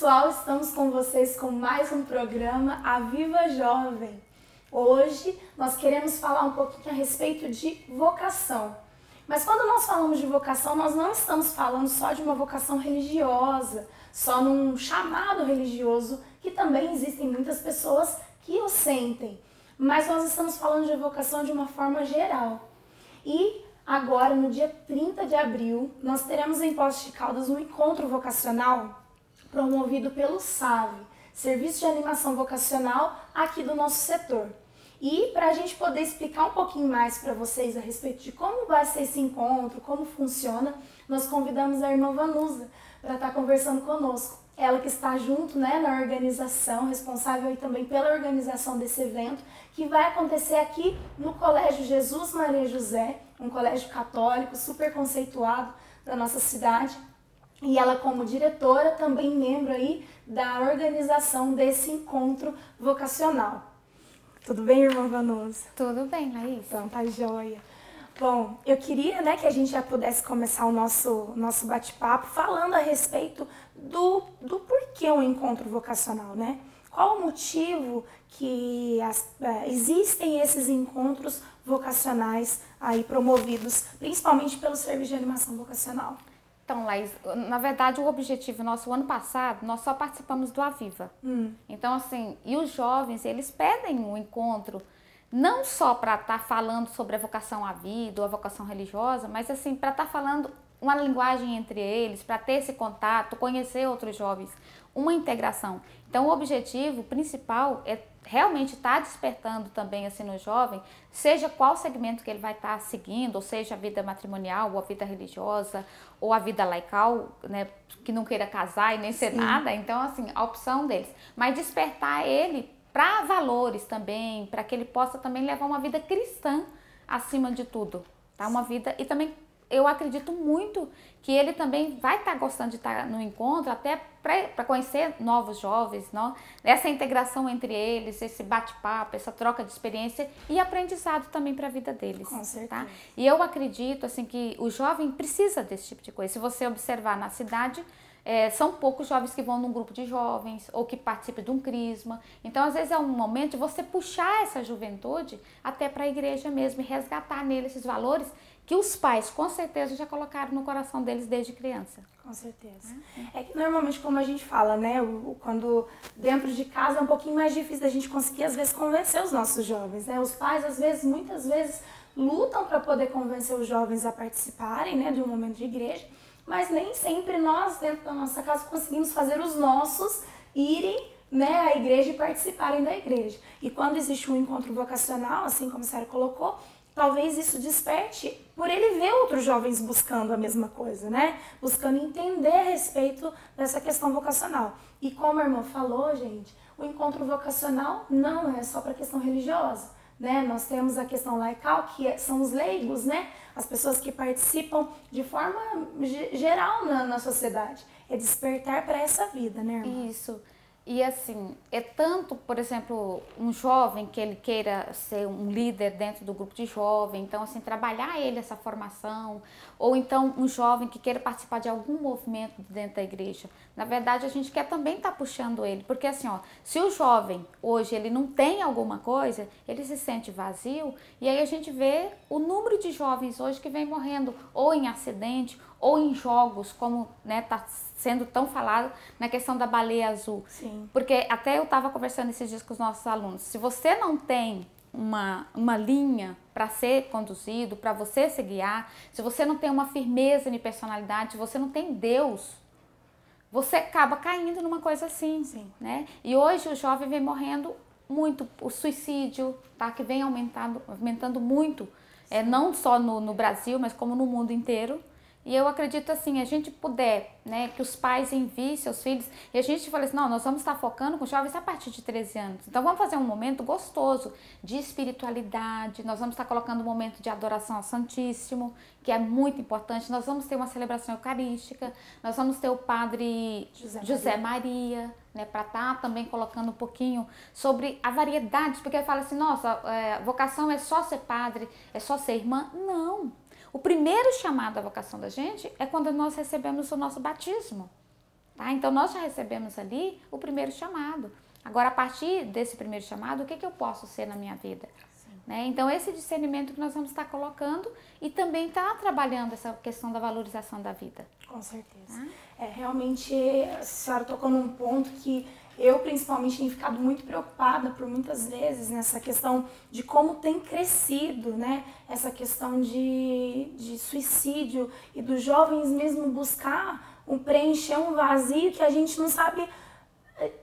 pessoal, estamos com vocês com mais um programa A Viva Jovem. Hoje nós queremos falar um pouquinho a respeito de vocação. Mas quando nós falamos de vocação, nós não estamos falando só de uma vocação religiosa, só num chamado religioso, que também existem muitas pessoas que o sentem. Mas nós estamos falando de vocação de uma forma geral. E agora, no dia 30 de abril, nós teremos em Poços de Caldas um encontro vocacional promovido pelo SAVE, Serviço de Animação Vocacional, aqui do nosso setor. E para a gente poder explicar um pouquinho mais para vocês a respeito de como vai ser esse encontro, como funciona, nós convidamos a irmã Vanusa para estar conversando conosco. Ela que está junto, né, na organização, responsável aí também pela organização desse evento, que vai acontecer aqui no Colégio Jesus Maria José, um colégio católico super conceituado da nossa cidade. E ela, como diretora, também membro aí da organização desse encontro vocacional. Tudo bem, irmã Vanusa? Tudo bem, Laís. Então, tá joia. Bom, eu queria, né, que a gente já pudesse começar o nosso bate-papo falando a respeito do porquê um encontro vocacional, né? Qual o motivo que existem esses encontros vocacionais aí promovidos, principalmente pelo Serviço de Animação Vocacional? Então, Laís, na verdade, o objetivo nosso, o ano passado, nós só participamos do Aviva. Então, assim, e os jovens, eles pedem um encontro, não só para estar falando sobre a vocação à vida ou a vocação religiosa, mas, assim, para estar falando uma linguagem entre eles, para ter esse contato, conhecer outros jovens, uma integração. Então, o objetivo principal é realmente estar despertando também assim no jovem, seja qual segmento que ele vai estar seguindo, ou seja a vida matrimonial, ou a vida religiosa, ou a vida laical, né, que não queira casar e nem ser nada, então assim, a opção deles. Mas despertar ele para valores também, para que ele possa também levar uma vida cristã acima de tudo, tá? Uma vida, e também eu acredito muito que ele também vai estar gostando de estar no encontro, até para conhecer novos jovens, não? Essa integração entre eles, esse bate-papo, essa troca de experiência e aprendizado também para a vida deles. Com certeza. Tá? E eu acredito assim, que o jovem precisa desse tipo de coisa. Se você observar na cidade, são poucos jovens que vão num grupo de jovens ou que participam de um crisma. Então, às vezes é um momento de você puxar essa juventude até para a igreja mesmo e resgatar nele esses valores que os pais, com certeza, já colocaram no coração deles desde criança. Com certeza. É que normalmente, como a gente fala, né, quando dentro de casa é um pouquinho mais difícil da gente conseguir, às vezes, convencer os nossos jovens, né? Os pais, às vezes, muitas vezes, lutam para poder convencer os jovens a participarem, né, de um momento de igreja, mas nem sempre nós, dentro da nossa casa, conseguimos fazer os nossos irem, né, à igreja e participarem da igreja. E quando existe um encontro vocacional, assim como a senhora colocou, talvez isso desperte por ele ver outros jovens buscando a mesma coisa, né? Buscando entender a respeito dessa questão vocacional. E como a irmã falou, gente, o encontro vocacional não é só para a questão religiosa, né? Nós temos a questão laical, que são os leigos, né? As pessoas que participam de forma geral na sociedade. É despertar para essa vida, né, irmã? Isso. E assim, é tanto, por exemplo, um jovem que ele queira ser um líder dentro do grupo de jovem, então assim, trabalhar ele essa formação, ou então um jovem que queira participar de algum movimento dentro da igreja. Na verdade, a gente quer também estar puxando ele, porque assim, ó, se o jovem hoje ele não tem alguma coisa, ele se sente vazio, e aí a gente vê o número de jovens hoje que vem morrendo ou em acidente, ou em jogos, como está sendo tão falado na questão da baleia azul. Sim. Porque até eu estava conversando esses dias com os nossos alunos, se você não tem uma linha para ser conduzido, para você se guiar, se você não tem uma firmeza de personalidade, se você não tem Deus, você acaba caindo numa coisa assim. Sim. Né? E hoje o jovem vem morrendo muito, o suicídio, tá? Que vem aumentando muito, não só no Brasil, mas como no mundo inteiro. E eu acredito assim, a gente puder, né, que os pais enviem seus filhos, e a gente fala assim, não, nós vamos estar focando com jovens a partir de 13 anos. Então vamos fazer um momento gostoso de espiritualidade, nós vamos estar colocando um momento de adoração ao Santíssimo, que é muito importante, nós vamos ter uma celebração eucarística, nós vamos ter o Padre José Maria, né, para estar também colocando um pouquinho sobre a variedade, porque fala assim, nossa, vocação é só ser padre, é só ser irmã. Não! O primeiro chamado à vocação da gente é quando nós recebemos o nosso batismo. Tá? Então, nós já recebemos ali o primeiro chamado. Agora, a partir desse primeiro chamado, o que, que eu posso ser na minha vida? Né? Então, esse discernimento que nós vamos estar colocando e também está trabalhando essa questão da valorização da vida. Com certeza. Realmente, a senhora tocou num ponto que eu, principalmente, tenho ficado muito preocupada por muitas vezes nessa questão de como tem crescido, né? Essa questão de suicídio e dos jovens mesmo buscar preencher um vazio que a gente não sabe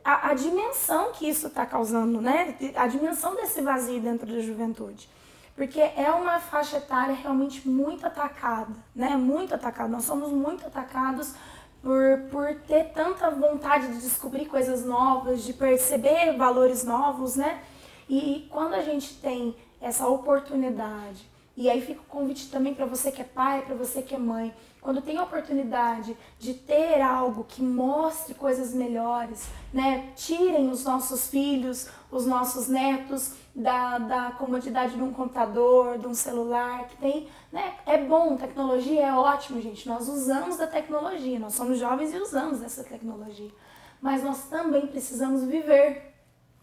a dimensão que isso está causando, né? A dimensão desse vazio dentro da juventude. Porque é uma faixa etária realmente muito atacada, né? Muito atacada. Nós somos muito atacados por ter tanta vontade de descobrir coisas novas, de perceber valores novos, né? E quando a gente tem essa oportunidade, e aí fica o convite também para você que é pai, para você que é mãe, quando tem a oportunidade de ter algo que mostre coisas melhores, né? Tirem os nossos filhos, os nossos netos da comodidade de um computador, de um celular, que tem, né? É bom, tecnologia é ótimo, gente. Nós usamos da tecnologia, nós somos jovens e usamos dessa tecnologia. Mas nós também precisamos viver,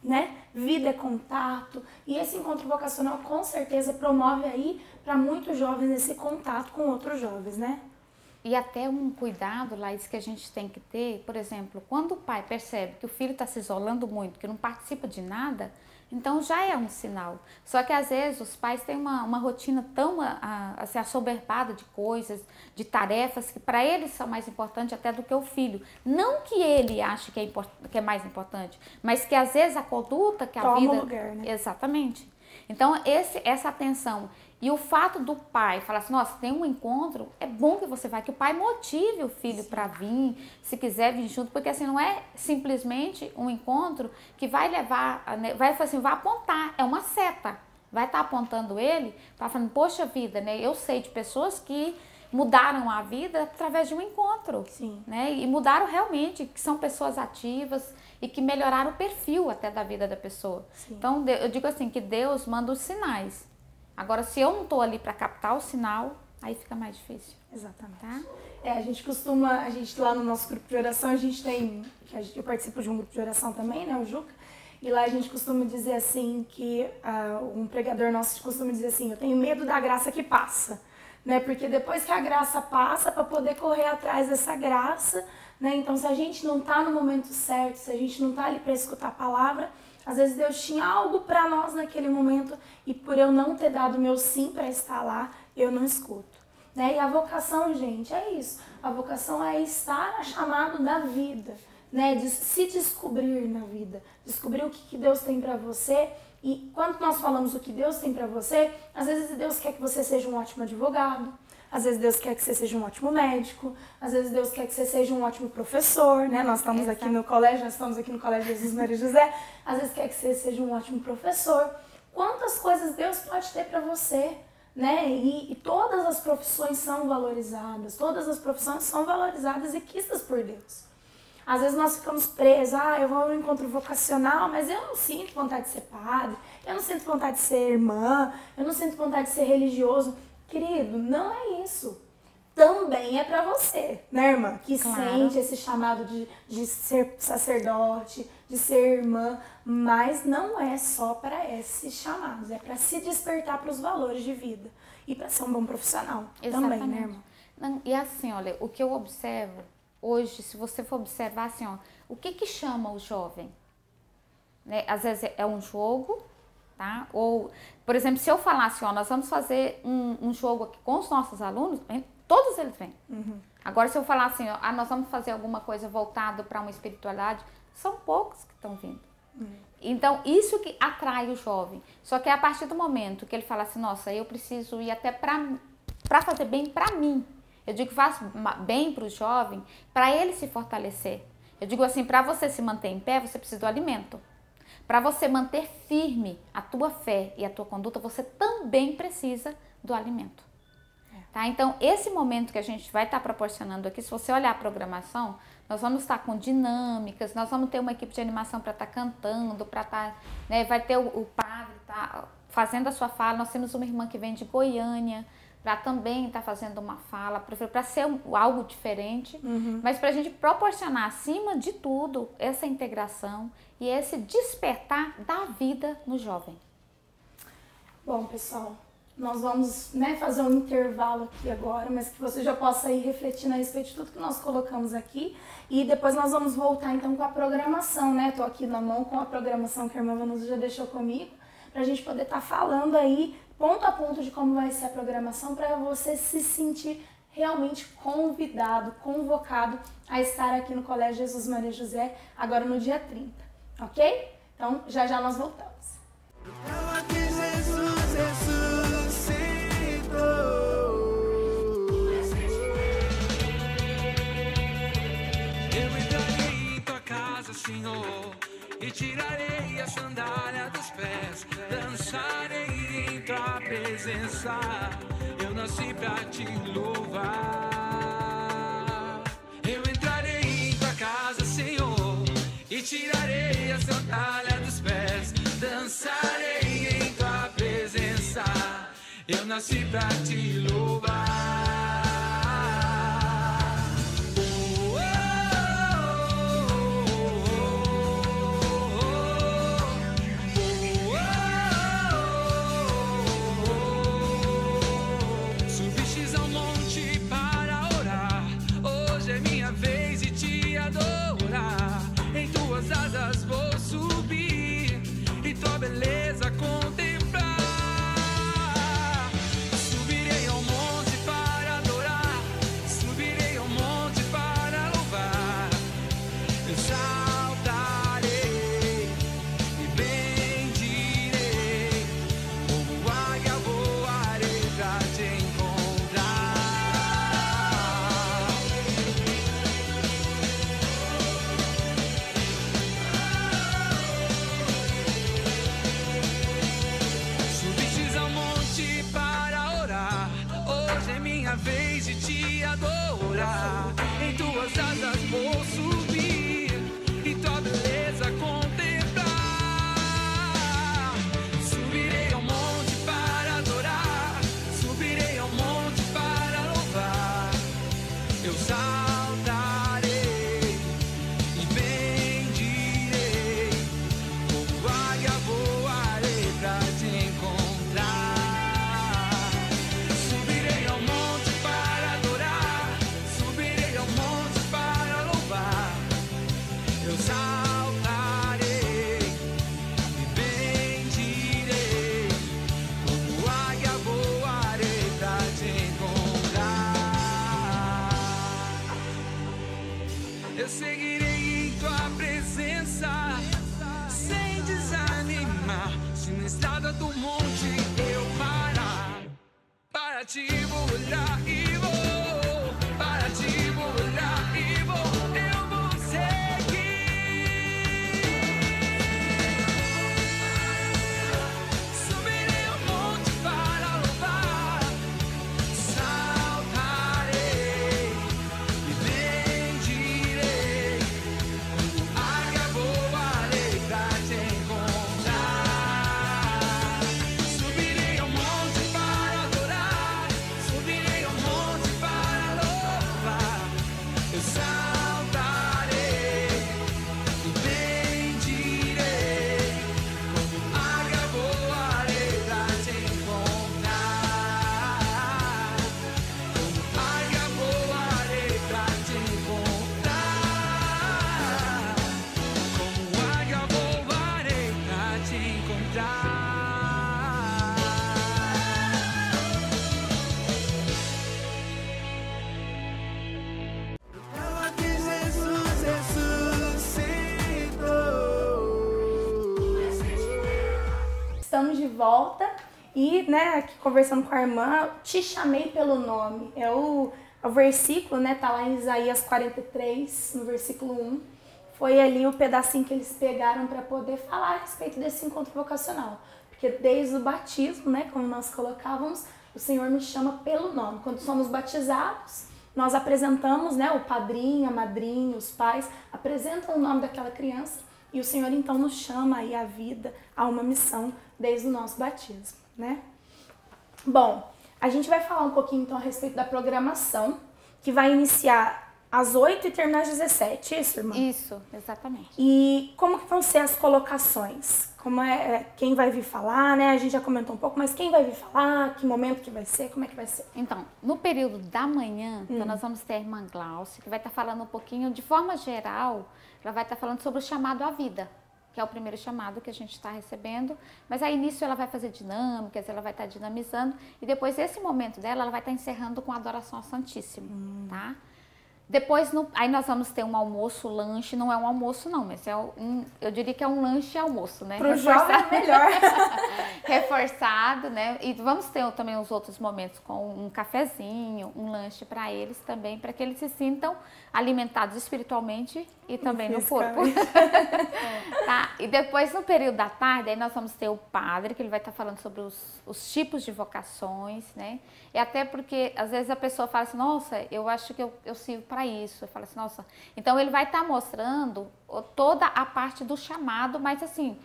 né? Vida é contato, e esse encontro vocacional com certeza promove aí para muitos jovens esse contato com outros jovens, né? E até um cuidado, Laís, que a gente tem que ter, por exemplo, quando o pai percebe que o filho está se isolando muito, que não participa de nada, então já é um sinal. Só que às vezes os pais têm uma rotina tão assim, assoberbada de coisas, de tarefas, que para eles são mais importantes até do que o filho. Não que ele ache que é mais importante, mas que às vezes a conduta que a toma vida... lugar, né? Exatamente. Então essa atenção e o fato do pai falar assim, nossa, tem um encontro, é bom que você vai, que o pai motive o filho para vir, se quiser vir junto, porque assim, não é simplesmente um encontro que vai levar, vai apontar, é uma seta, vai estar apontando ele, para falando, poxa vida, né, eu sei de pessoas que mudaram a vida através de um encontro, Sim. né, e mudaram realmente, que são pessoas ativas e que melhoraram o perfil até da vida da pessoa. Sim. Então, eu digo assim, que Deus manda os sinais. Agora, se eu não estou ali para captar o sinal, aí fica mais difícil. Exatamente. Tá? A gente lá no nosso grupo de oração, eu participo de um grupo de oração também, né, o Juca, e lá a gente costuma dizer assim, que um pregador nosso costuma dizer assim, eu tenho medo da graça que passa, né, porque depois que a graça passa, para poder correr atrás dessa graça, né, então se a gente não está no momento certo, se a gente não está ali para escutar a palavra, às vezes Deus tinha algo para nós naquele momento e por eu não ter dado meu sim para estar lá, eu não escuto. Né? E a vocação, gente, é isso. A vocação é estar a chamado da vida, né? De se descobrir na vida, descobrir o que Deus tem para você. E quando nós falamos o que Deus tem para você, às vezes Deus quer que você seja um ótimo advogado, às vezes Deus quer que você seja um ótimo médico, às vezes Deus quer que você seja um ótimo professor, né? Nós estamos aqui no colégio, Jesus Maria e José, às vezes quer que você seja um ótimo professor. Quantas coisas Deus pode ter para você, né? E todas as profissões são valorizadas, e quistas por Deus. Às vezes nós ficamos presos, eu vou no encontro vocacional, mas eu não sinto vontade de ser padre, eu não sinto vontade de ser irmã, eu não sinto vontade de ser religioso. Querido, não é isso. Também é para você, né, irmã? Que sente esse chamado de ser sacerdote, de ser irmã, mas não é só para esses chamados, é para se despertar para os valores de vida e para ser um bom profissional. Exatamente. Também, né, irmã? Não, e assim, olha, o que eu observo hoje, se você for observar assim, o que chama o jovem? Né? Às vezes é um jogo, tá? Ou, por exemplo, se eu falasse, nós vamos fazer um jogo aqui com os nossos alunos, todos eles vêm. Uhum. Agora, se eu falar assim, nós vamos fazer alguma coisa voltada para uma espiritualidade, são poucos que estão vindo. Uhum. Então, isso que atrai o jovem. Só que é a partir do momento que ele fala assim, nossa, eu preciso ir até para fazer bem para mim. Eu digo que faz bem para o jovem, para ele se fortalecer. Eu digo assim, para você se manter em pé, você precisa do alimento. Para você manter firme a tua fé e a tua conduta, você também precisa do alimento. Tá? Então, esse momento que a gente vai estar proporcionando aqui, se você olhar a programação, nós vamos estar com dinâmicas, nós vamos ter uma equipe de animação para estar cantando, para estar, né, vai ter o padre tá fazendo a sua fala, nós temos uma irmã que vem de Goiânia para também estar fazendo uma fala, para ser algo diferente, mas para a gente proporcionar, acima de tudo, essa integração e esse despertar da vida no jovem. Bom, pessoal, nós vamos, né, fazer um intervalo aqui agora, mas que você já possa ir refletindo a respeito de tudo que nós colocamos aqui. E depois nós vamos voltar então com a programação, né? Tô aqui na mão com a programação que a irmã Vanusa já deixou comigo, pra gente poder estar falando aí ponto a ponto de como vai ser a programação, para você se sentir realmente convidado, convocado a estar aqui no Colégio Jesus Maria José, agora no dia 30, ok? Então, já já nós voltamos. Senhor, e tirarei a sandália dos pés, dançarei em tua presença. Eu nasci pra te louvar. Eu entrarei em tua casa, Senhor, e tirarei a sandália dos pés, dançarei em tua presença. Eu nasci pra te louvar. Asas vou subir e tua beleza contemplar. Subirei ao monte para adorar, subirei ao monte para louvar. Eu saltarei e bendirei, como águia voarei pra te encontrar. Minha vez de te adorar, em tuas asas vou subir e tua beleza contemplar. Subirei ao monte para adorar, subirei ao monte para louvar. Eu saltarei e bendirei, como águia voarei pra te encontrar. Saltarei e bendirei, como águia voarei pra te encontrar. Eu seguirei em tua presença, sem desanimar. Se na estrada do monte eu parar, para ti vou olhar e vou, para ti vou olhar e vou. Eu vou seguir. Estamos de volta e, né, aqui conversando com a irmã, te chamei pelo nome. É o versículo, né, tá lá em Isaías 43, no versículo 1. Foi ali o pedacinho que eles pegaram para poder falar a respeito desse encontro vocacional. Porque desde o batismo, né, como nós colocávamos, o Senhor nos chama pelo nome. Quando somos batizados, nós apresentamos, né, o padrinho, a madrinha, os pais, apresentam o nome daquela criança e o Senhor então nos chama aí à vida, a uma missão desde o nosso batismo, né? Bom, A gente vai falar um pouquinho então a respeito da programação, que vai iniciar às 8 e terminar às 17, isso, irmã? Isso, exatamente. E como que vão ser as colocações? Como quem vai vir falar, né? A gente já comentou um pouco, mas quem vai vir falar, que momento que vai ser, como é que vai ser? Então, no período da manhã, então nós vamos ter a irmã Glaucia, que vai estar falando um pouquinho, de forma geral, ela vai estar falando sobre o chamado à vida, que é o primeiro chamado que a gente está recebendo, mas aí início ela vai fazer dinâmicas, ela vai estar dinamizando, e depois esse momento dela, ela vai estar encerrando com a adoração ao Santíssimo, tá? Depois, aí nós vamos ter um almoço, lanche, não é um almoço não, mas eu diria que é um lanche e almoço, né? Pro jovem é melhor. Reforçado, né? E vamos ter também os outros momentos com um cafezinho, um lanche para eles também, para que eles se sintam alimentados espiritualmente e também no corpo. Tá? E depois, no período da tarde, aí nós vamos ter o padre, que ele vai estar falando sobre os tipos de vocações, né? E até porque, às vezes, a pessoa fala assim, nossa, eu acho que eu sirvo para isso. Eu falo assim, nossa. Então, ele vai estar mostrando toda a parte do chamado, mas assim,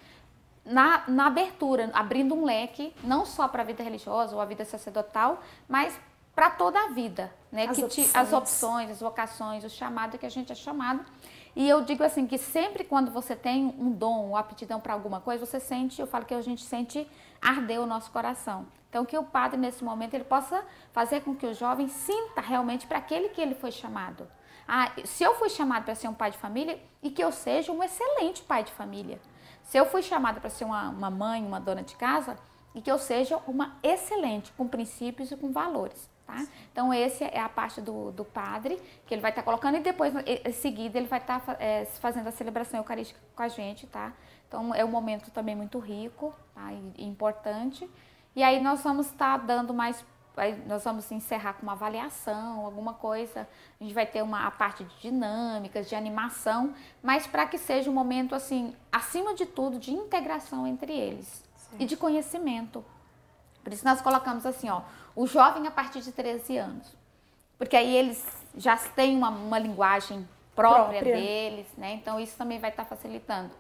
na abertura, abrindo um leque, não só para a vida religiosa ou a vida sacerdotal, mas para toda a vida, né? As opções, as vocações, o chamado que a gente é chamado. E eu digo assim, que sempre quando você tem um dom, uma aptidão para alguma coisa, você sente, eu falo que a gente sente arder o nosso coração. Então, que o padre, nesse momento, ele possa fazer com que o jovem sinta realmente para aquele que ele foi chamado. Se eu fui chamado para ser um pai de família, e que eu seja um excelente pai de família. Se eu fui chamada para ser uma mãe, uma dona de casa, e que eu seja uma excelente, com princípios e com valores. Tá? Então, essa é a parte do padre, que ele vai estar colocando, e depois, em seguida, ele vai estar fazendo a celebração eucarística com a gente, tá? Então, é um momento também muito rico, tá? E importante. E aí, nós vamos estar dando mais, nós vamos encerrar com uma avaliação, alguma coisa. A gente vai ter a parte de dinâmicas, de animação, mas para que seja um momento, assim, acima de tudo, de integração entre eles. Sim. E de conhecimento. Por isso, nós colocamos assim, ó, o jovem a partir de 13 anos, porque aí eles já têm uma linguagem própria deles, né? Então isso também vai estar facilitando.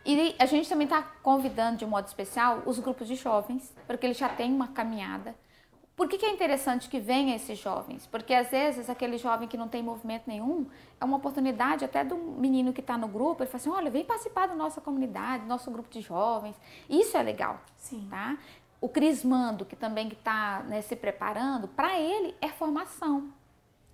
E a gente também está convidando de modo especial os grupos de jovens, porque eles já têm uma caminhada. Por que é interessante que venham esses jovens? Porque às vezes aquele jovem que não tem movimento nenhum, é uma oportunidade até do menino que está no grupo, ele fala assim, olha, vem participar da nossa comunidade, do nosso grupo de jovens. Isso é legal, sim, tá? O crismando, que também está, né, se preparando, para ele é formação,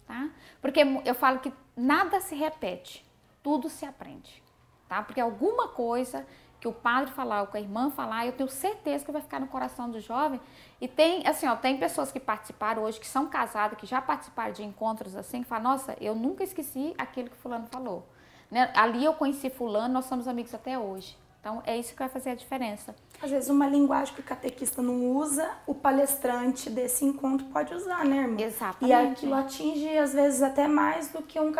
tá? Porque eu falo que nada se repete, tudo se aprende, tá? Porque alguma coisa que o padre falar ou que a irmã falar, eu tenho certeza que vai ficar no coração do jovem. E tem, assim, ó, tem pessoas que participaram hoje, que são casadas, que já participaram de encontros assim, que falam, nossa, eu nunca esqueci aquilo que fulano falou, né? Ali eu conheci fulano, nós somos amigos até hoje. Então, é isso que vai fazer a diferença. Às vezes, uma linguagem que o catequista não usa, o palestrante desse encontro pode usar, né, irmã? Exatamente. E aquilo atinge, às vezes, até mais do que um...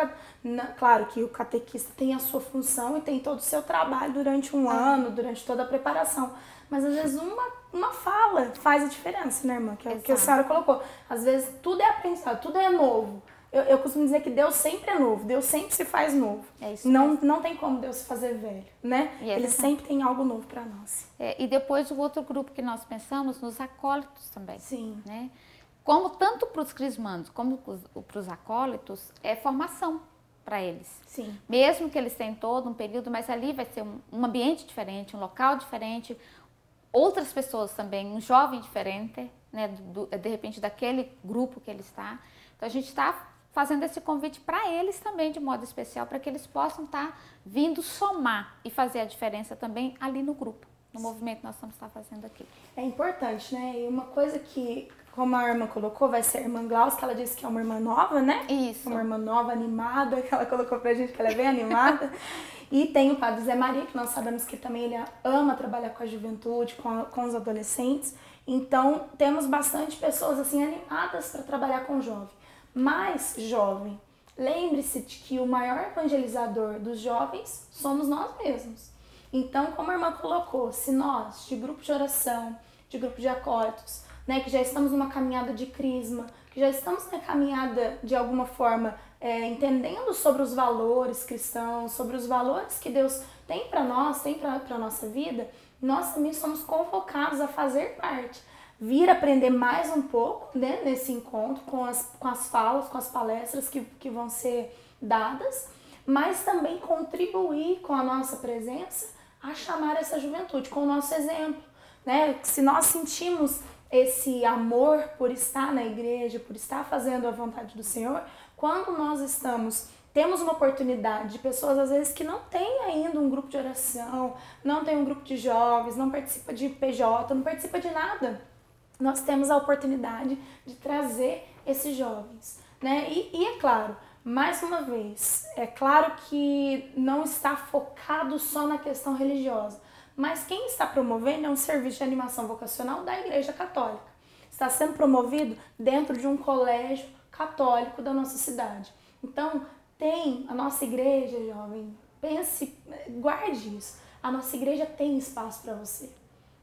Claro que o catequista tem a sua função e tem todo o seu trabalho durante um ano, durante toda a preparação. Mas, às vezes, uma fala faz a diferença, né, irmã? Que é o que a senhora colocou. Às vezes, tudo é aprendizado, tudo é novo. Eu costumo dizer que Deus sempre é novo, Deus sempre se faz novo. É isso mesmo. Não tem como Deus se fazer velho, né? Ele sempre tem algo novo para nós. E depois o outro grupo que nós pensamos, nos acólitos também. Sim. Né? Como tanto para os crismandos como para os acólitos, é formação para eles. Sim. Mesmo que eles tenham todo um período, mas ali vai ser um ambiente diferente, um local diferente, outras pessoas também, um jovem diferente, né? De repente daquele grupo que ele está. Então a gente está fazendo esse convite para eles também de modo especial, para que eles possam estar vindo somar e fazer a diferença também ali no grupo, no movimento que nós estamos fazendo aqui. É importante, né? E uma coisa que, como a irmã colocou, vai ser a irmã Glaucia, que ela disse que é uma irmã nova, né? Isso. Uma irmã nova, animada, que ela colocou pra gente, que ela é bem animada. E tem o padre Zé Maria, que nós sabemos que também ele ama trabalhar com a juventude, com os adolescentes. Então, temos bastante pessoas assim animadas para trabalhar com o jovem. Mas, jovem, lembre-se de que o maior evangelizador dos jovens somos nós mesmos. Então, como a irmã colocou, se nós, de grupo de oração, de grupo de acólitos, né, que já estamos numa caminhada de crisma, que já estamos na caminhada, de alguma forma, entendendo sobre os valores cristãos, sobre os valores que Deus tem para nós, tem para a nossa vida, nós também somos convocados a fazer parte. vir aprender mais um pouco, né, nesse encontro, com as falas, com as palestras que vão ser dadas, mas também contribuir com a nossa presença a chamar essa juventude, com o nosso exemplo, né? Se nós sentimos esse amor por estar na igreja, por estar fazendo a vontade do Senhor, quando nós temos uma oportunidade de pessoas, às vezes, que não têm ainda um grupo de oração, não tem um grupo de jovens, não participa de PJ, não participa de nada, nós temos a oportunidade de trazer esses jovens, né? E é claro, mais uma vez, é claro que não está focado só na questão religiosa, mas quem está promovendo é um serviço de animação vocacional da Igreja Católica. Está sendo promovido dentro de um colégio católico da nossa cidade. Então, tem a nossa igreja, jovem, pense, guarde isso. A nossa igreja tem espaço para você.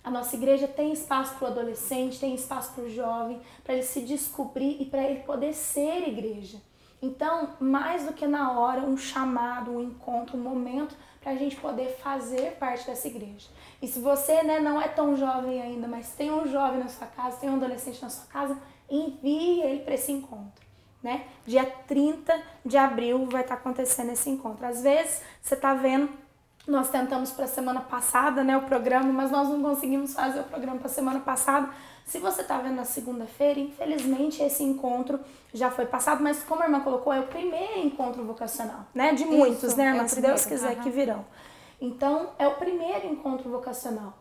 A nossa igreja tem espaço para o adolescente, tem espaço para o jovem, para ele se descobrir e para ele poder ser igreja. Então, mais do que na hora, um chamado, um encontro, um momento para a gente poder fazer parte dessa igreja. E se você, né, não é tão jovem ainda, mas tem um jovem na sua casa, tem um adolescente na sua casa, envie ele para esse encontro. Né? Dia 30 de abril vai estar acontecendo esse encontro. Às vezes, você está vendo, nós tentamos para a semana passada, né, o programa, mas nós não conseguimos fazer o programa para a semana passada. Se você está vendo na segunda-feira, infelizmente esse encontro já foi passado, mas como a irmã colocou, é o primeiro encontro vocacional, né? De muitos, né, irmã? Se Deus quiser que virão. Então, é o primeiro encontro vocacional.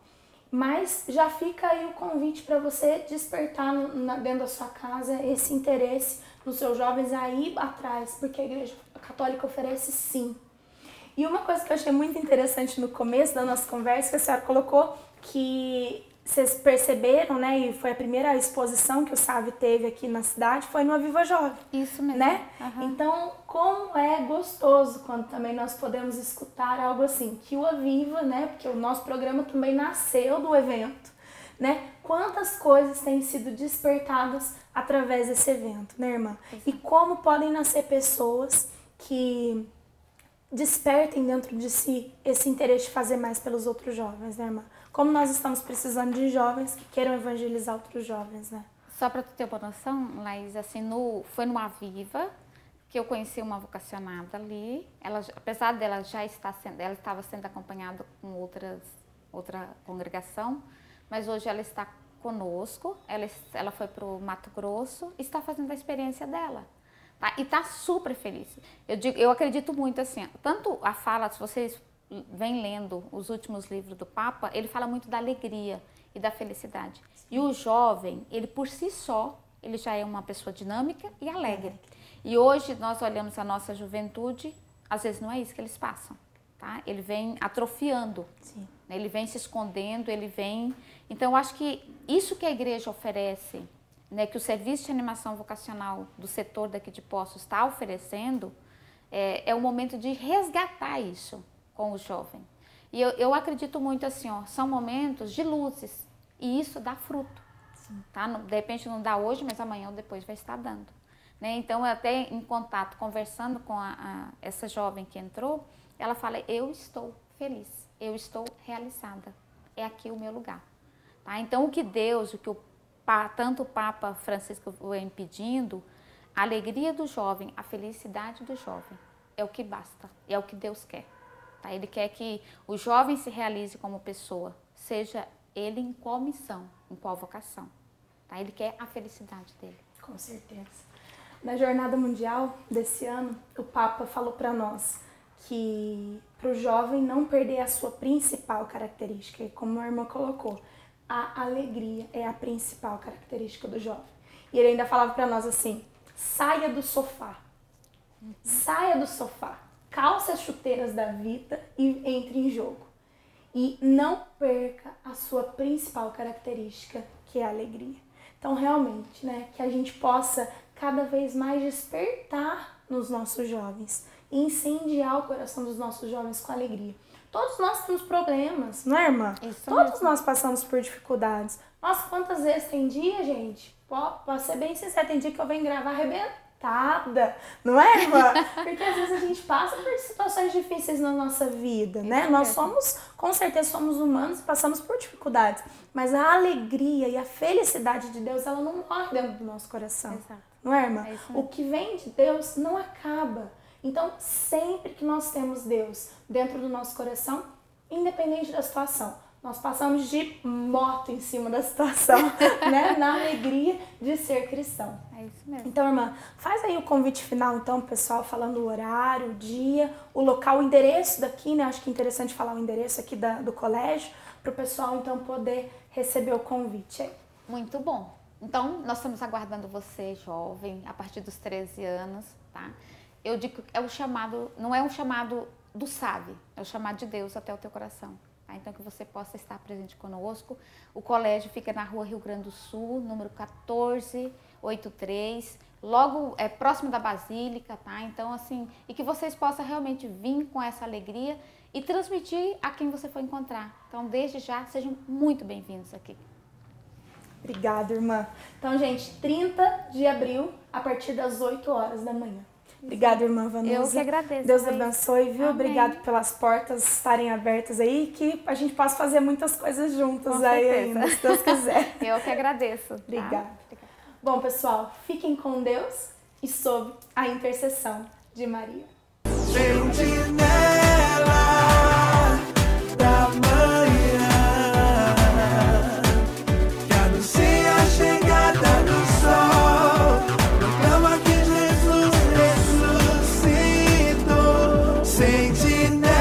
Mas já fica aí o convite para você despertar dentro da sua casa esse interesse nos seus jovens aí atrás, porque a Igreja Católica oferece sim. E uma coisa que eu achei muito interessante no começo da nossa conversa, que a senhora colocou, que vocês perceberam, né, e foi a primeira exposição que o SAV teve aqui na cidade, foi no Aviva Jovem. Isso mesmo. Né? Então, como é gostoso quando também nós podemos escutar algo assim, que o Aviva, né, porque o nosso programa também nasceu do evento, né? Quantas coisas têm sido despertadas através desse evento, né, irmã? E como podem nascer pessoas que despertem dentro de si esse interesse de fazer mais pelos outros jovens, né, irmã? Como nós estamos precisando de jovens que queiram evangelizar outros jovens, né? Só para tu ter uma noção, Laís, assim, foi no Aviva que eu conheci uma vocacionada ali. Ela, apesar dela já estar sendo, ela estava sendo acompanhada com outra congregação, mas hoje ela está conosco. Ela foi para o Mato Grosso e está fazendo a experiência dela. Tá? E está super feliz. Eu acredito muito assim, tanto a fala, se vocês vêm lendo os últimos livros do Papa, ele fala muito da alegria e da felicidade. E o jovem, ele por si só, ele já é uma pessoa dinâmica e alegre. E hoje nós olhamos a nossa juventude, às vezes não é isso que eles passam, tá? Ele vem atrofiando, né? Ele vem se escondendo, ele vem... Então, eu acho que isso que a igreja oferece, né, que o serviço de animação vocacional do setor daqui de Poços está oferecendo, é o momento de resgatar isso com o jovem. E eu acredito muito assim, ó, são momentos de luzes, e isso dá fruto. Tá? De repente não dá hoje, mas amanhã ou depois vai estar dando. Né? Então, eu até em contato, conversando com essa jovem que entrou, ela fala, eu estou feliz, eu estou realizada, é aqui o meu lugar. Tá? Então, o que tanto o Papa Francisco vem pedindo, a alegria do jovem, a felicidade do jovem, é o que basta, é o que Deus quer. Tá? Ele quer que o jovem se realize como pessoa, seja ele em qual missão, em qual vocação. Tá? Ele quer a felicidade dele. Com certeza. Na Jornada Mundial desse ano, o Papa falou para nós que para o jovem não perder a sua principal característica, e como a irmã colocou, a alegria é a principal característica do jovem. E ele ainda falava para nós assim, saia do sofá, saia do sofá, calce as chuteiras da vida e entre em jogo. E não perca a sua principal característica, que é a alegria. Então, realmente, né, que a gente possa cada vez mais despertar nos nossos jovens e incendiar o coração dos nossos jovens com alegria. Todos nós temos problemas, não é, irmã? Isso Todos mesmo. nós passamos por dificuldades. Nossa, quantas vezes tem dia, gente? Posso ser bem sincera, tem dia que eu venho gravar arrebentando. encantada, não é, irmã? Porque às vezes a gente passa por situações difíceis na nossa vida, né? Nós somos, com certeza, somos humanos e passamos por dificuldades, mas a alegria e a felicidade de Deus, ela não morre dentro do nosso coração. Exato. Não é, irmã? É isso mesmo. O que vem de Deus não acaba. Então, sempre que nós temos Deus dentro do nosso coração, independente da situação, nós passamos de moto em cima da situação, né? Na alegria de ser cristão. É isso mesmo. Então, irmã, faz aí o convite final, então, pro pessoal, falando o horário, o dia, o local, o endereço daqui, né? Acho que é interessante falar o endereço aqui do colégio, pro pessoal, então, poder receber o convite aí. Muito bom. Então, nós estamos aguardando você, jovem, a partir dos 13 anos, tá? Eu digo que é o chamado, não é um chamado do sábio, é o chamado de Deus até o teu coração. Tá? Então, que você possa estar presente conosco. O colégio fica na rua Rio Grande do Sul, número 1483, logo próximo da Basílica, tá? Então, assim, e que vocês possam realmente vir com essa alegria e transmitir a quem você for encontrar. Então, desde já, sejam muito bem-vindos aqui. Obrigada, irmã. Então, gente, 30 de abril, a partir das 8 horas da manhã. Obrigada, irmã Vanusa. Eu que agradeço. Deus abençoe, viu? Amém. Obrigado pelas portas estarem abertas aí, que a gente possa fazer muitas coisas juntas Com aí certeza. ainda, se Deus quiser. Eu que agradeço. Obrigada. Tá? Bom, pessoal, fiquem com Deus e sob a intercessão de Maria. Sentinela da manhã, que anuncia a chegada do sol, proclama que Jesus ressuscitou. Sentinela